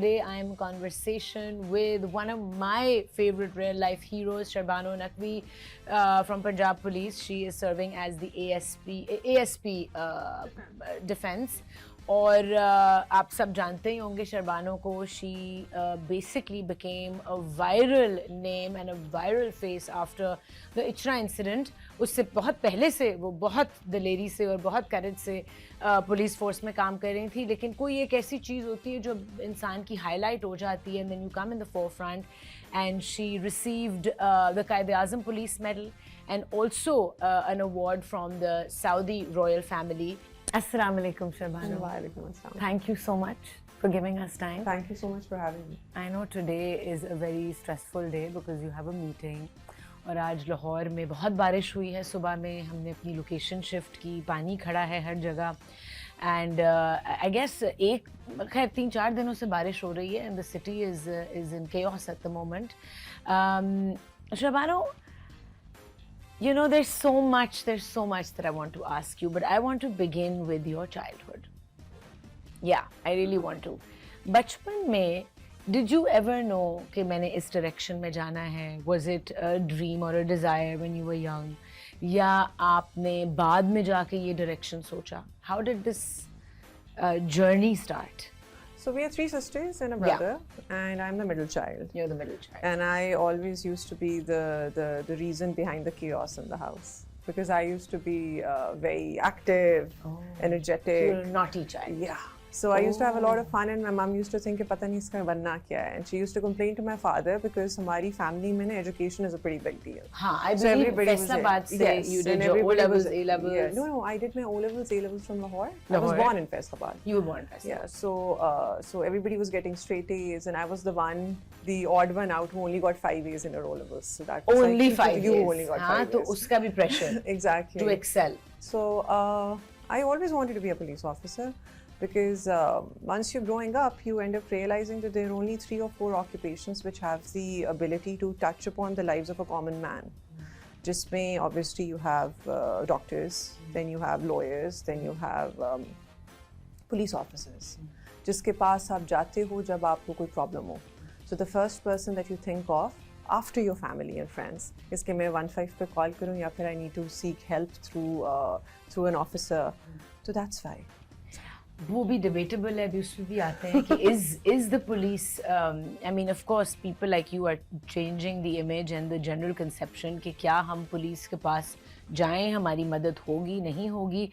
Today I am in conversation with one of my favorite real life heroes, Sharbano Naqvi from Punjab Police. She is serving as the ASP Defense. और आप सब जानते ही होंगे शरबानो को. She basically became a viral name and a viral face after the Ichhra incident. उससे बहुत पहले से वो बहुत दिलेरी से और बहुत करेज से पुलिस फोर्स में काम कर रही थी. लेकिन कोई एक ऐसी चीज़ होती है जो इंसान की हाईलाइट हो जाती है, and then you come in the forefront. And she received the Quaid-e-Azam police medal and also an award from the Saudi royal family. Assalamu alaikum, Sharbano. Walaikum assalam. Thank you so much for giving us time. Thank you so much for having me. I know today is a very stressful day because you have a meeting. और आज लाहौर में बहुत बारिश हुई है. सुबह में हमने अपनी लोकेशन शिफ्ट की, पानी खड़ा है हर जगह. एंड आई गेस खैर 3-4 दिनों से बारिश हो रही है and the city is in chaos at the moment. Sharbano, you know, there's so much that I want to ask you, but I want to begin with your childhood. Yeah, I really want to. बचपन में, did you ever know कि मैंने इस direction में जाना है? Was it a dream or a desire when you were young? या आपने बाद में जाके ये direction सोचा? How did this journey start? So we are 3 sisters and a brother, and I'm the middle child. You're the middle child. And I always used to be the reason behind the chaos in the house, because I used to be very active, energetic. You're a naughty child. Yeah. So I used to have a lot of fun, and my mom used to think कि पता नहीं इसका बनना क्या है, and she used to complain to my father because हमारी family में ना education is a pretty big deal. हाँ, I believe फैसलाबाद से you did your O levels, A levels. Yeah. No, I did my O levels, A levels from Lahore. I was born in Faisalabad. You were born in Faisalabad. Yeah. So everybody was getting straight A's, and I was the odd one out who only got 5 A's in her O levels. So that was only 5 you A's. only got 5 हाँ, A's. तो उसका भी pressure. Exactly. To excel. So I always wanted to be a police officer. Because once you're growing up, you end up realizing that there are only 3 or 4 occupations which have the ability to touch upon the lives of a common man. Jisme, obviously, you have doctors, then you have lawyers, then you have police officers. जिसके पास आप जाते हो जब आपको कोई problem हो. So the first person that you think of after your family and friends is कि मैं 15 पे call करूँ या फिर I need to seek help through an officer. So that's why. वो भी debatable है, अभी उसमें भी आते हैं कि is the police I mean of course people like you are changing the image and the general conception कि क्या हम पुलिस के पास जाएं, हमारी मदद होगी नहीं होगी.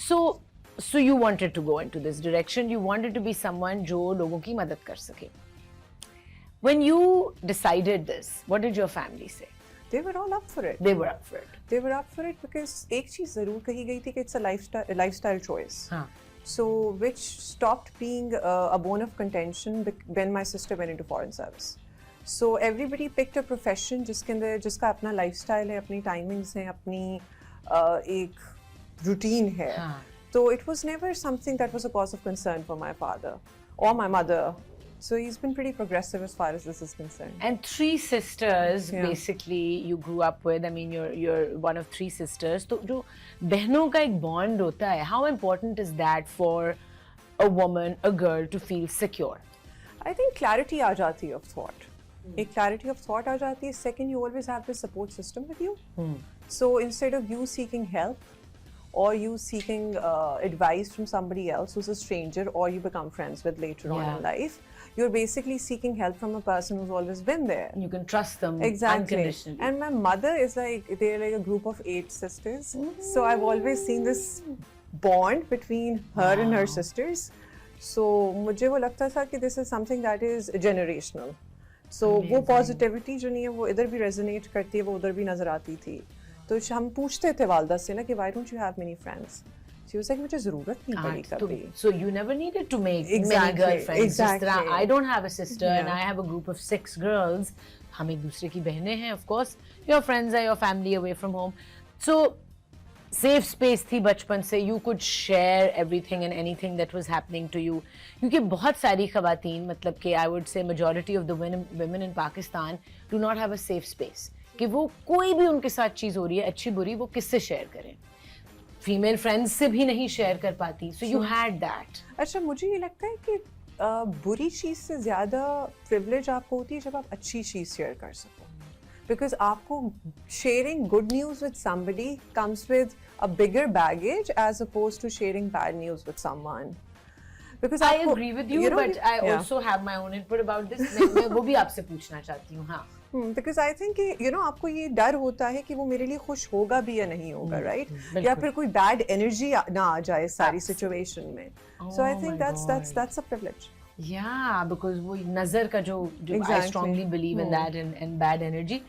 So you wanted to go into this direction, you wanted to be someone जो लोगों की मदद कर सके. When you decided this, what did your family say? They were all up for it. They were up for it. They were up for it because एक चीज़ ज़रूर कही गई थी कि it's a lifestyle choice. हाँ. So which stopped being a bone of contention when my sister went into foreign service. So everybody picked a profession जिसके अंदर जिसका अपना lifestyle है, अपनी timings हैं, अपनी एक routine है. हाँ. So it was never something that was a cause of concern for my father or my mother. So he's been pretty progressive as far as this is concerned. And 3 sisters basically you grew up with. I mean you're one of 3 sisters. तो जो बहनों का एक bond होता है, how important is that for a woman, a girl to feel secure? I think clarity आ जाती है of thought. एक clarity of thought आ जाती है. Second, you always have this support system with you. So instead of you seeking help or you seeking advice from somebody else who's a stranger or you become friends with later on in life, you're basically seeking help from a person who's always been there. You can trust them unconditionally. And my mother is they're like a group of 8 sisters. So I've always seen this bond between her and her sisters. So मुझे वो लगता था कि this is something that is generational. So वो positivity जो नहीं है वो इधर भी resonate करती है, वो उधर भी नजर आती थी. तो हम पूछते थे वालदा से ना कि why don't you have many friends? She was like मुझे ज़रूरत नहीं पड़ी कभी. So you never needed to make many girlfriends. Exactly. I don't have a sister and I have a group of 6 girls. हम एक दूसरे की बहनें हैं. Of course, your friends are your family away from home. So safe space थी बचपन से. You could share everything and anything that was happening to you. क्योंकि बहुत सारी ख़वातीन, मतलब कि I would say majority of the women in Pakistan do not have a safe space. कि वो कोई भी उनके साथ चीज़ हो रही है अच्छी बुरी, वो किससे शेयर करें. फीमेल फ्रेंड्स से भी नहीं शेयर कर पाती. So you had that. अच्छा, मुझे ये लगता है कि बुरी चीज़ से ज़्यादा प्रिविलेज आपको होती है जब आप अच्छी चीज़ शेयर कर सको, बिकॉज आपको sharing good news with somebody comes with a bigger baggage as opposed to sharing bad news with someone. Because I agree with you, but I also have my own input about this. मैं वो भी आपसे पूछना चाहती हूँ. हाँ. Because I think आपको ये डर होता है कि वो मेरे लिए खुश होगा भी या नहीं होगा, right? या फिर कोई bad energy ना आ जाए सारी situation में. So I think that's a privilege. Yeah, because वो नजर का जो I strongly believe in that and bad energy.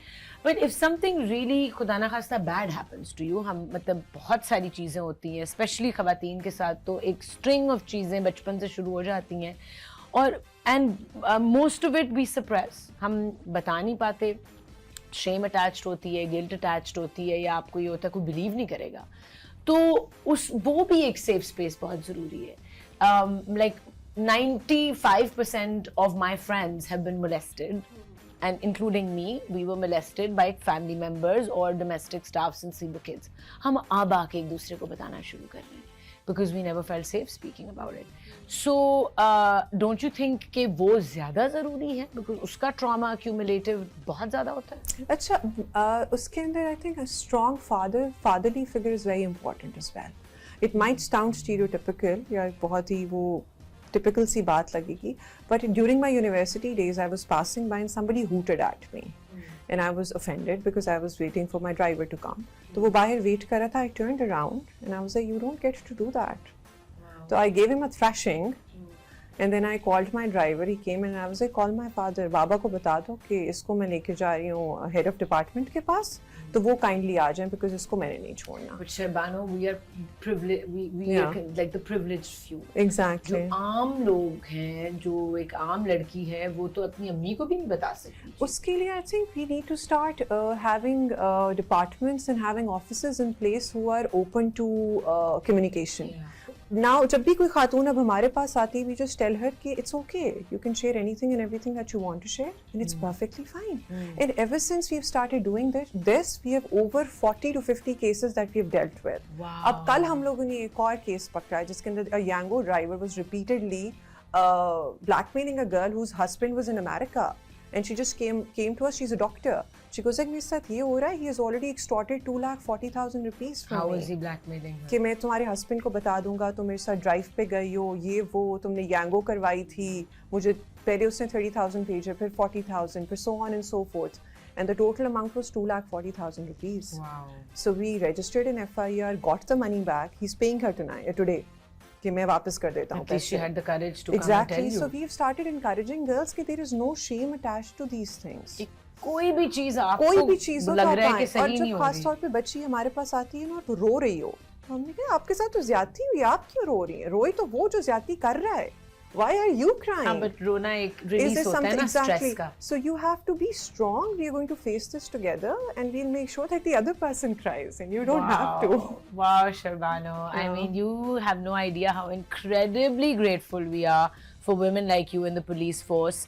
But if something really खुदा ना खास्ता bad happens to you, हम मतलब बहुत सारी चीज़ें होती हैं, especially ख़वातीन के साथ तो एक string of चीज़ें बचपन से शुरू हो जाती हैं और and most of it we suppress. हम बता नहीं पाते, shame attached होती है, guilt attached होती है या आपको ये होता है कोई believe नहीं करेगा, तो वो भी एक safe space बहुत ज़रूरी है. Like 95% of my friends have been molested. And including me, we were molested by family members or domestic staff since we were kids. हम अब आके एक दूसरे को बताना शुरू कर रहे हैं because we never felt safe speaking about it. So don't you think कि वो ज़्यादा ज़रूरी है because उसका trauma accumulative बहुत ज़्यादा होता है? अच्छा, उसके अंदर I think a strong fatherly figure is very important as well. It might sound stereotypical या बहुत ही वो typical सी बात लगेगी, but during my university days I was passing by and somebody hooted at me and I was offended because I was waiting for my driver to come. तो वो बाहर wait कर रहा था. I turned around and I was like, you don't get to do that. So I gave him a thrashing and then I called my driver. He came and I was like, call my father. बाबा को बता दो कि इसको मैं लेके जा रही हूँ head of department के पास, तो वो kindly आ जाएं because इसको मैंने नहीं छोड़ना. But Sharbano, we are privileged. We are like the privileged few. Exactly. जो आम लोग हैं, जो एक आम लड़की है, वो तो अपनी अम्मी को भी नहीं बता सकती. उसके लिए I think we need to start having departments and having offices in place who are open to communication. Yeah. Now, जब भी कोई खातून अब हमारे पास आती है, we just tell her कि it's okay, you can share anything and everything that you want to share, and it's perfectly fine. And ever since we've started doing this, we have over 40 to 50 cases that we've dealt with. Wow. अब कल हम लोगों ने एक और case पकड़ा है जिसके अंदर a Yango driver was repeatedly blackmailing a girl whose husband was in America, and she just came to us. She's a doctor. She goes like, मेरे साथ ये हो रहा है. He has already extorted 2,40,000 rupees from me. How was he blackmailing her? कि मैं तुम्हारे husband को बता दूंगा, तुम मेरे साथ ड्राइव पे गई हो, ये वो, तुमने यांगो करवाई थी, मुझे पहले उसने 30,000 भेजे, फिर 40,000, फिर so on and so forth. And the total amount was 2,40,000 rupees. Wow. So we registered an FIR, got the money back. He's paying her today. कि मैं वापस कर देता हूँ. At least she had the courage to come and Exactly. tell you. So we've started encouraging girls कि there is no shame attached to these things. कोई भी चीज आपको कोई भी चीज लग रहा है कि सही और नहीं जब हो खास रही. तौर पे बच्ची हमारे पास आती है ना तो रो रही हो, तो हमने कहा आपके साथ तो ज्यादती हुई, आप क्यों रो रही हैं? रोई तो वो जो ज्यादती कर रहा है. Why are you crying? हाँ, but रोना एक रिलीज होता है ना स्ट्रेस का. So you have to be strong. We are going to face this together, and we'll make sure that the other person cries, and you don't have to. Wow, Sharbano. I mean, you have no idea how incredibly grateful we are for women like you in the police force.